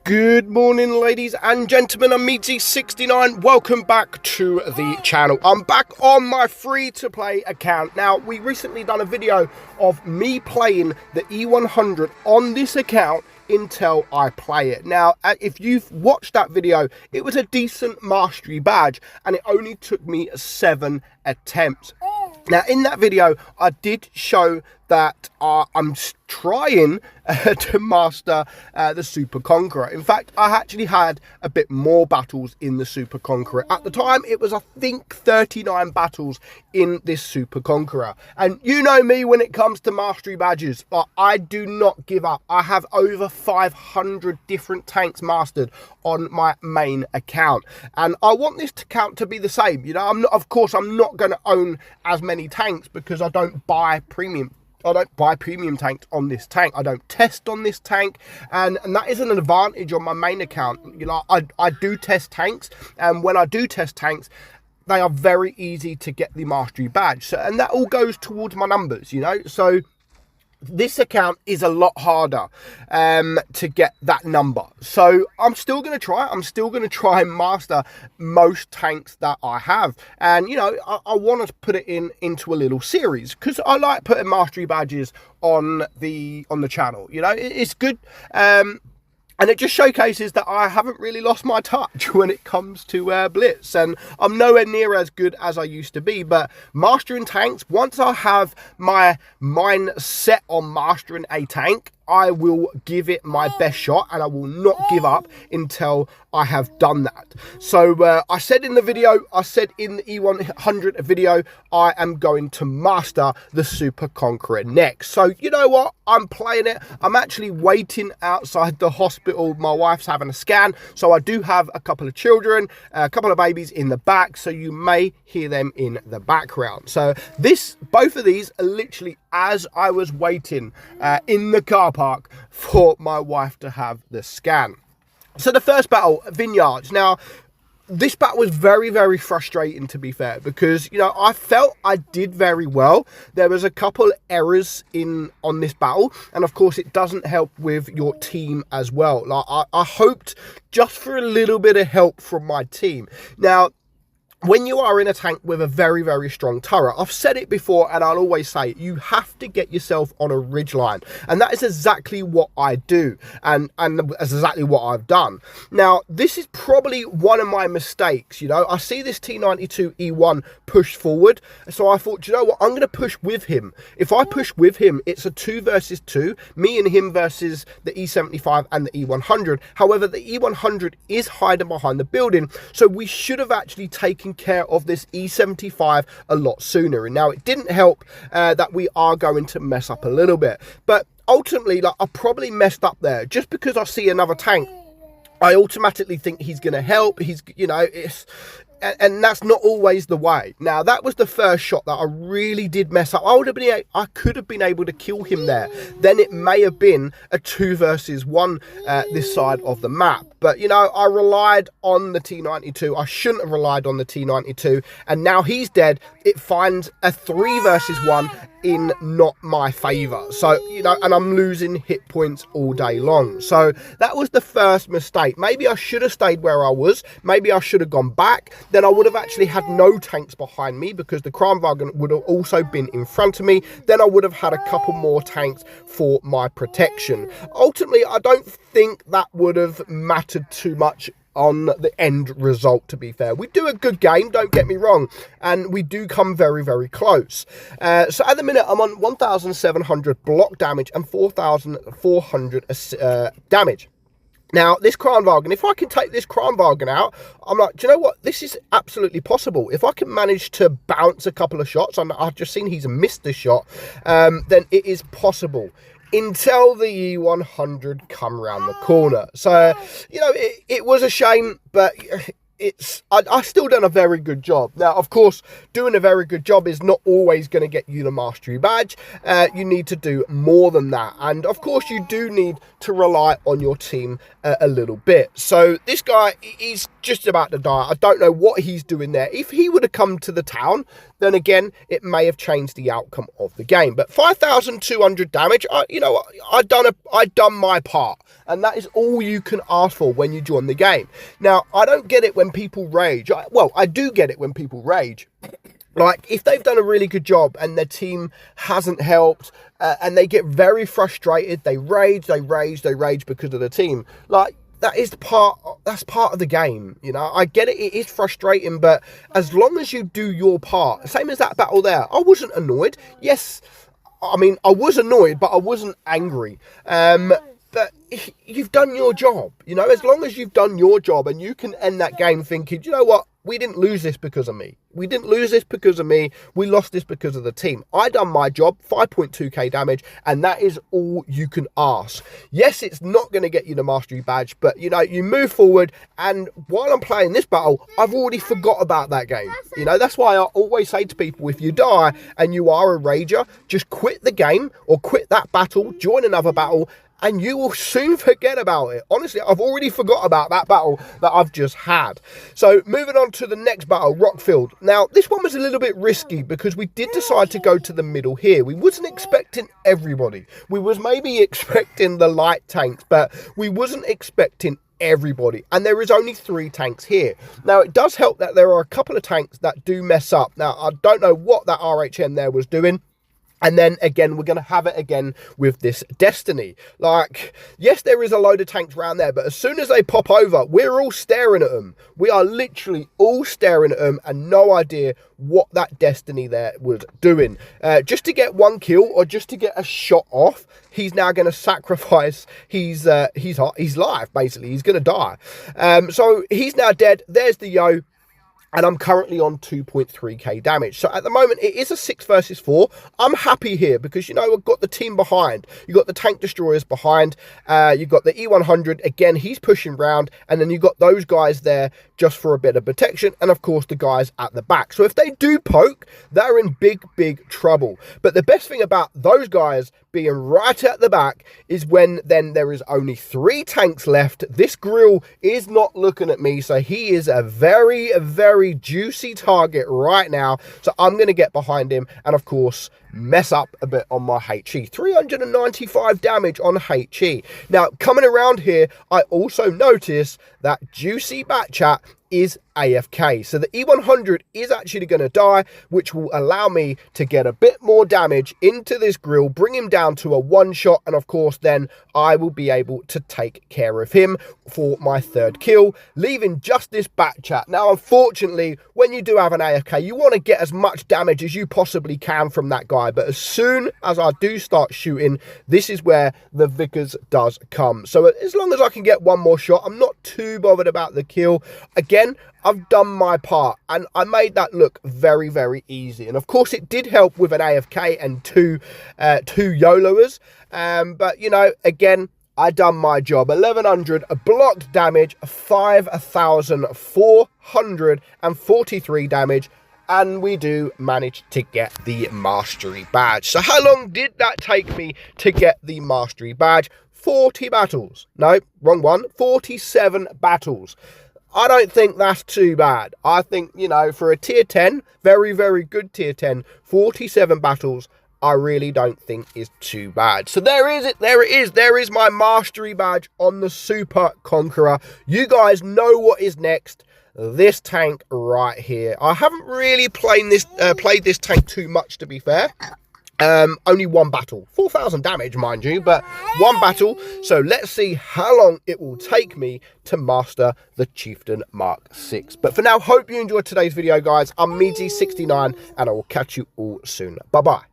Good morning, ladies and gentlemen. I'm meadsy69. Welcome back to the channel. I'm back on my free-to-play account. Now, we recently done a video of me playing the E100 on this account until I play it. Now, if you've watched that video, it was a decent mastery badge, and it only took me 7 attempts. Now, in that video, I did show that I'm trying to master the Super Conqueror. In fact, I actually had a bit more battles in the Super Conqueror. At the time, it was, I think, 39 battles in this Super Conqueror. And you know me when it comes to mastery badges, but I do not give up. I have over 500 different tanks mastered on my main account. And I want this account to be the same. You know, of course, I'm not going to own as many tanks because I don't buy premium. I don't buy premium tanks on this tank. I don't test on this tank, and that is an advantage on my main account. You know, I do test tanks, and when I do test tanks, they are very easy to get the mastery badge. So, and that all goes towards my numbers, you know. So this account is a lot harder to get that number. So I'm still going to try. I'm still going to try and master most tanks that I have. And, you know, I want to put it into a little series because I like putting mastery badges on the channel. You know, it's good. And it just showcases that I haven't really lost my touch when it comes to Blitz. And I'm nowhere near as good as I used to be. But mastering tanks, once I have my mind set on mastering a tank, I will give it my best shot, and I will not give up until I have done that. So I said in the video, I said in the E100 video, I am going to master the Super Conqueror next. So you know what? I'm playing it. I'm actually waiting outside the hospital. My wife's having a scan. So I do have a couple of children, a couple of babies in the back. So you may hear them in the background. So both of these are literally as I was waiting in the car park for my wife to have the scan. So the first battle, Vineyards. Now, this battle was very, very frustrating, to be fair, because, you know, I felt I did very well. There was a couple errors on this battle, and of course it doesn't help with your team as well. Like I hoped just for a little bit of help from my team. Now, when you are in a tank with a very, very strong turret, I've said it before and I'll always say it, you have to get yourself on a ridgeline. And that is exactly what I do. And that's exactly what I've done. Now, this is probably one of my mistakes. You know, I see this T92 E1 push forward. So I thought, you know what, I'm going to push with him. If I push with him, it's a 2 versus 2, me and him versus the E75 and the E100. However, the E100 is hiding behind the building. So we should have actually taken care of this E75 a lot sooner. And now it didn't help that we are going to mess up a little bit, but ultimately, like, I probably messed up there. Just because I see another tank, I automatically think he's going to help. He's, you know, and that's not always the way. Now, that was the first shot that I really did mess up. I could have been able to kill him there. Then it may have been a 2 versus 1 this side of the map. But, you know, I relied on the T92. I shouldn't have relied on the T92. And now he's dead. It finds a 3 versus 1 in not my favor. So, you know, and I'm losing hit points all day long. So that was the first mistake. Maybe I should have stayed where I was. Maybe I should have gone back. Then I would have actually had no tanks behind me because the Kranwagen would have also been in front of me. Then I would have had a couple more tanks for my protection. Ultimately, I don't think that would have mattered too much on the end result, to be fair. We do a good game, don't get me wrong, and we do come very, very close. So at the minute, I'm on 1,700 block damage and 4,400 damage. Now, this Kranwagen, if I can take this Kranwagen out, I'm like, do you know what? This is absolutely possible. If I can manage to bounce a couple of shots, I've just seen he's missed the shot, then it is possible. Until the E100 come around the corner. So, you know, it was a shame, but I still done a very good job. Now, of course, doing a very good job is not always going to get you the mastery badge. You need to do more than that. And of course, you do need to rely on your team a little bit. So this guy is just about to die. I don't know what he's doing there. If he would have come to the town, then again, it may have changed the outcome of the game. But 5,200 damage, I've done my part. And that is all you can ask for when you join the game. Now, I don't get it when people rage. I do get it when people rage. Like, if they've done a really good job and their team hasn't helped and they get very frustrated, they rage because of the team. Like, that's part of the game, I get it is frustrating, but as long as you do your part, same as that battle there, I wasn't annoyed. Yes, I mean, I was annoyed, but I wasn't angry. But you've done your job, as long as you've done your job and you can end that game thinking, you know what, we didn't lose this because of me. We didn't lose this because of me. We lost this because of the team. I done my job, 5.2k damage, and that is all you can ask. Yes, it's not going to get you the mastery badge, but, you move forward, and while I'm playing this battle, I've already forgot about that game. That's why I always say to people, if you die and you are a rager, just quit the game or quit that battle, join another battle, and you will soon forget about it. Honestly, I've already forgot about that battle that I've just had. So moving on to the next battle, Rockfield. Now, this one was a little bit risky because we did decide to go to the middle here. We wasn't expecting everybody. We was maybe expecting the light tanks, but we wasn't expecting everybody, and there is only 3 tanks here. Now, it does help that there are a couple of tanks that do mess up. Now, I don't know what that RHM there was doing. And then again, we're going to have it again with this Destiny. Like, yes, there is a load of tanks around there, but as soon as they pop over, we're all staring at them. We are literally all staring at them and no idea what that Destiny there was doing. Just to get 1 kill or just to get a shot off, he's now going to sacrifice his life, basically. He's going to die. So he's now dead. There's the Yo. And I'm currently on 2.3k damage. So at the moment, it is a 6 versus 4. I'm happy here because, we've got the team behind. You've got the tank destroyers behind. You've got the E100. Again, he's pushing round. And then you've got those guys there just for a bit of protection. And, of course, the guys at the back. So if they do poke, they're in big, big trouble. But the best thing about those guys being right at the back is when then there is only 3 tanks left. This grill is not looking at me. So he is a very, very juicy target right now. So I'm going to get behind him and, of course, mess up a bit on my HE. 395 damage on HE. Now, coming around here, I also notice that Juicy Batchat is AFK. So the E100 is actually going to die, which will allow me to get a bit more damage into this grill, bring him down to a 1-shot, and of course then I will be able to take care of him for my 3rd kill, leaving just this Batchat. Now, unfortunately, when you do have an AFK, you want to get as much damage as you possibly can from that guy, but as soon as I do start shooting, this is where the Vickers does come. So as long as I can get 1 more shot, I'm not too bothered about the kill. Again, I've done my part and I made that look very, very easy. And of course, it did help with an AFK and two YOLOers. But, again, I done my job. 1,100 blocked damage, 5,443 damage. And we do manage to get the mastery badge. So how long did that take me to get the mastery badge? 40 battles. No, wrong one. 47 battles. I don't think that's too bad. I think, for a tier 10, very, very good tier 10, 47 battles, I really don't think is too bad. So there it is. There is my mastery badge on the Super Conqueror. You guys know what is next. This tank right here. I haven't really played this tank too much, to be fair. Only 1 battle, 4,000 damage, mind you, but 1 battle. So let's see how long it will take me to master the Chieftain Mark 6. But for now, hope you enjoyed today's video, guys. I'm meadsy69, and I will catch you all soon. Bye-bye.